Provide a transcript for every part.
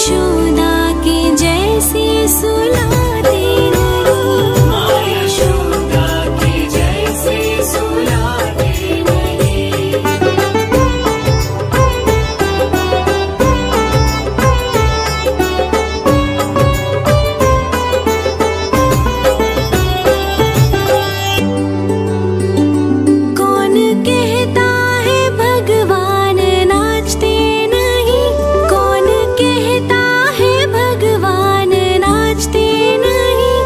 यशोदा के जैसे सुलाते नहीं, माँ यशोदा के जैसे सुलाते नहीं। कौन कहता है भगवान नाचते नहीं, कौन कहता है भगवान नाचते नहीं,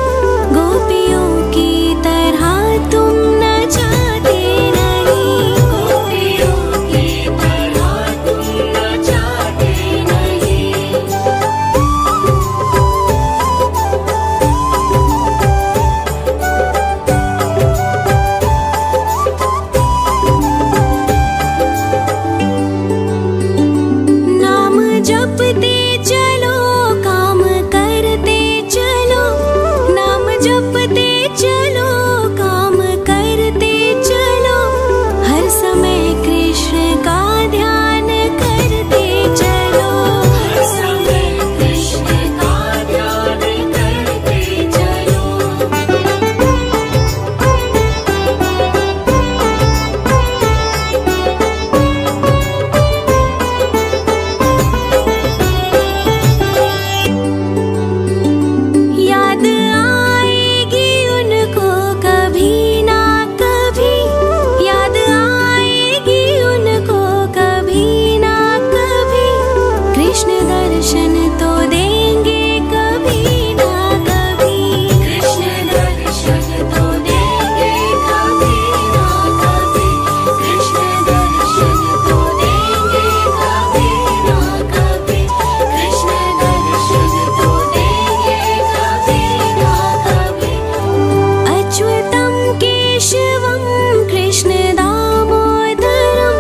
गोपियों की तरह तुम नचाते नहीं, गोपियों की तरह तुम नचाते नहीं। नाम जपते चलो काम करते चलो, नाम जपते चलो काम करते चलो, हर समय कृष्ण का ध्यान करते चलो, हर समय कृष्ण का ध्यान करते चलो। याद आएगी उनको कभी ना कभी, याद आएगी उनको कभी ना कभी, कृष्ण दर्शन तो देंगे कभी ना कभी, कृष्ण दर्शन तो देंगे कभी ना कभी, कृष्ण दर्शन तो देंगे कभी ना कभी, कृष्ण दर्शन तो देंगे कभी ना कभी। अच्युतं केशवं कृष्ण दामोदरं,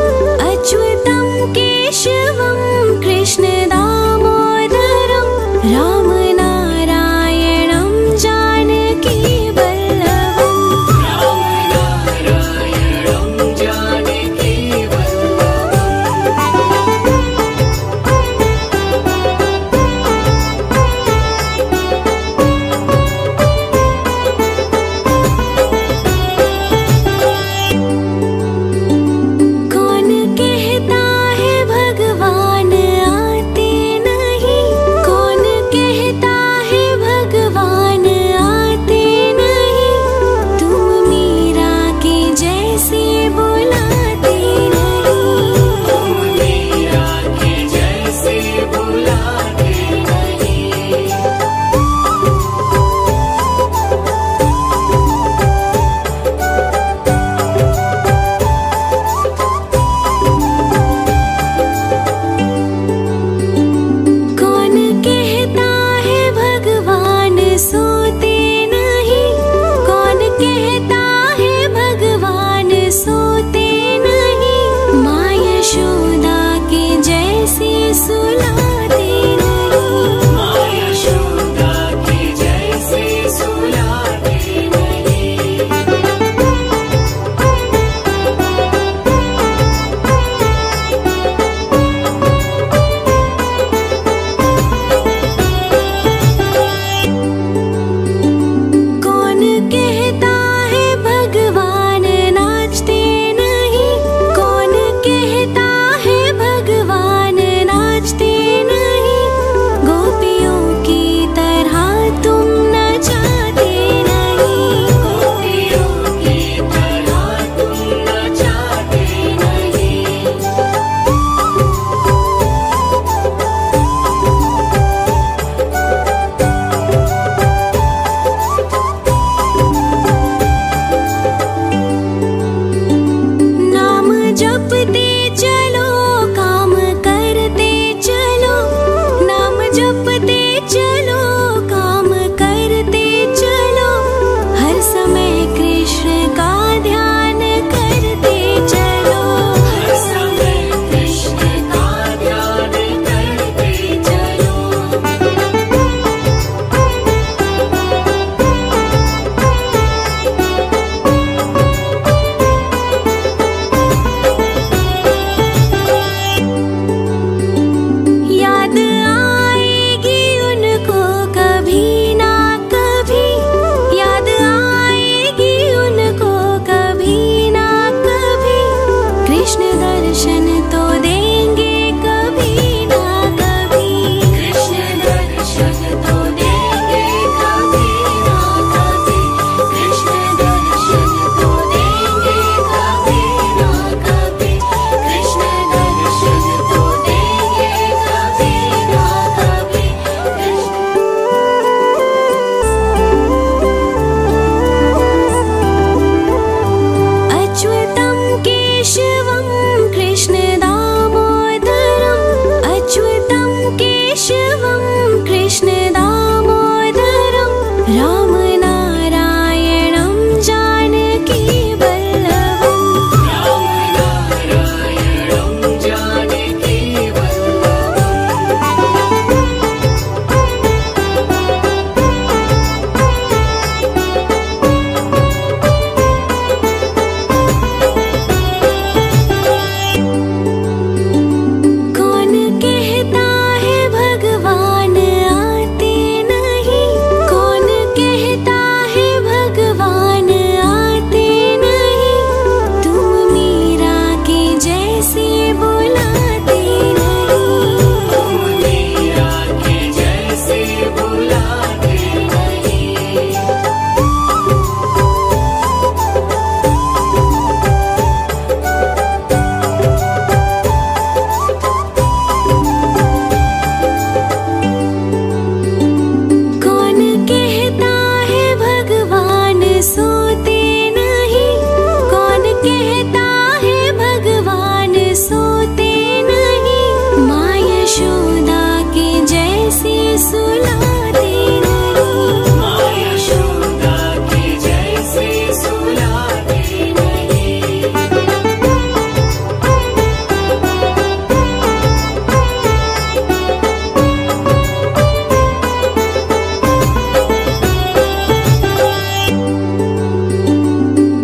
अच्युतं केशवं कृष्ण दामोदरं, सुलाते नहीं। माँ यशोदा के जैसे सुलाते नहीं।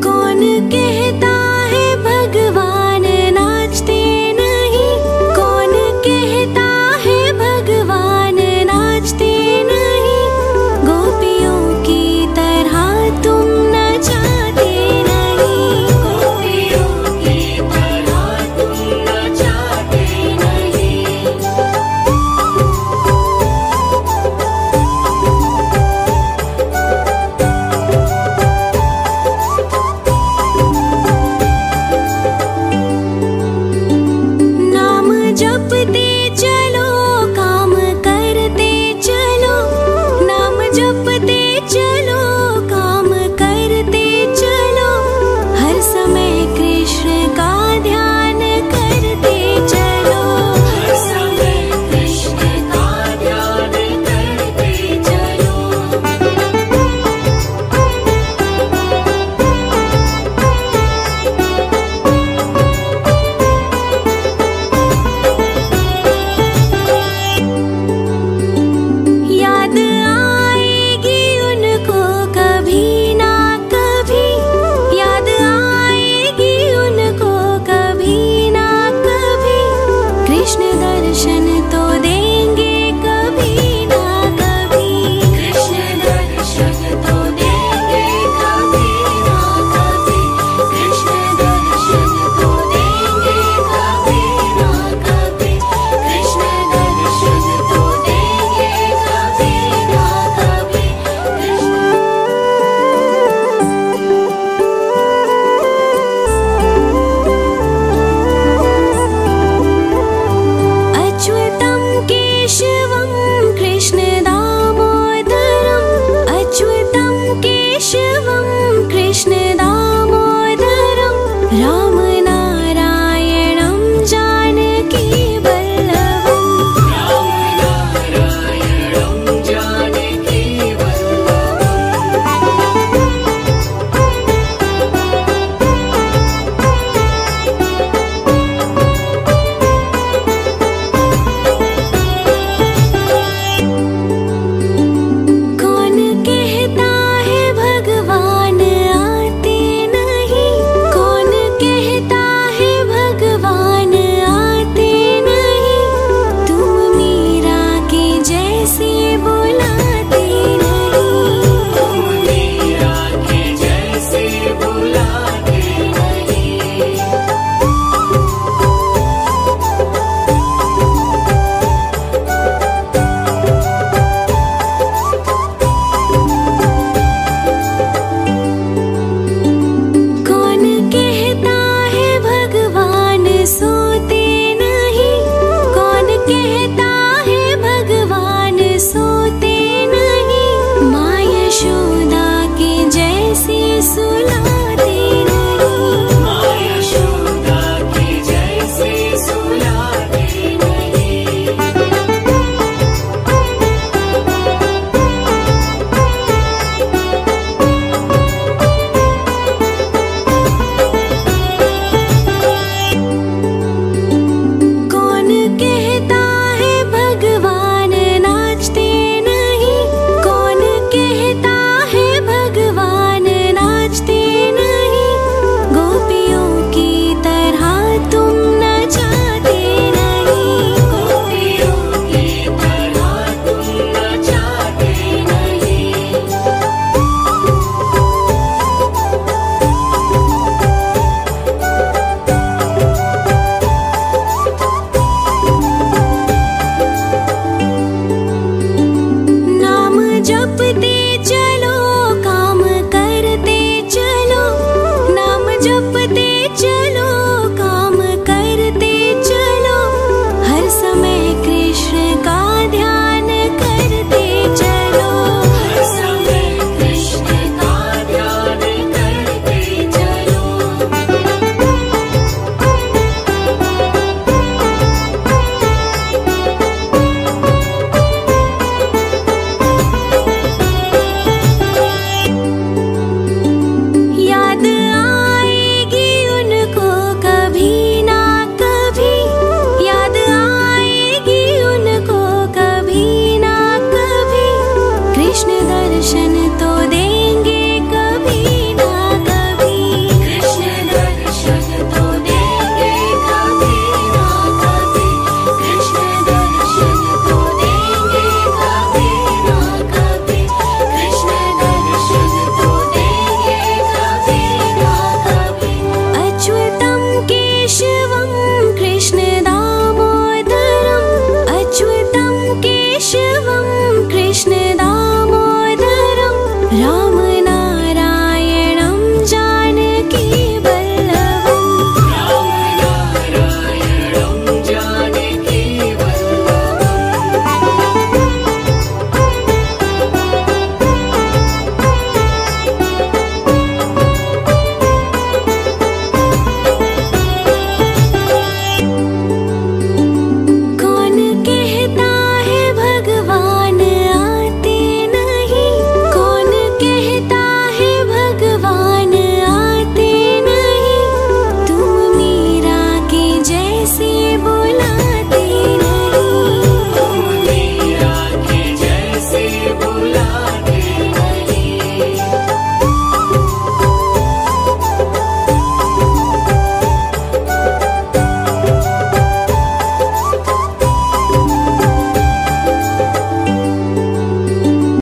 कौन कहता है भगवान नाचते नहीं? कौन कहता है भगवान नाचते नहीं? गोपियों की तरह तुम नचाते नहीं। गोपियों की तरह तुम नचाते नहीं। नाम जपते चलो, काम करते चलो। नाम जपते चलो, काम करते चलो। हर समय कृष्ण का ध्यान करते चलो। हर समय कृष्ण का ध्यान करते चलो। याद आएगी उनको कभी ना कभी। याद आएगी उनको कभी ना कभी। कृष्ण दर्शन तो देंगे कभी ना कभी। कृष्ण दर्शन तो देंगे कभी ना कभी। कृष्ण दर्शन तो देंगे कभी ना कभी। कृष्ण दर्शन तो देंगे कभी ना कभी। अच्युतं केशवं कृष्ण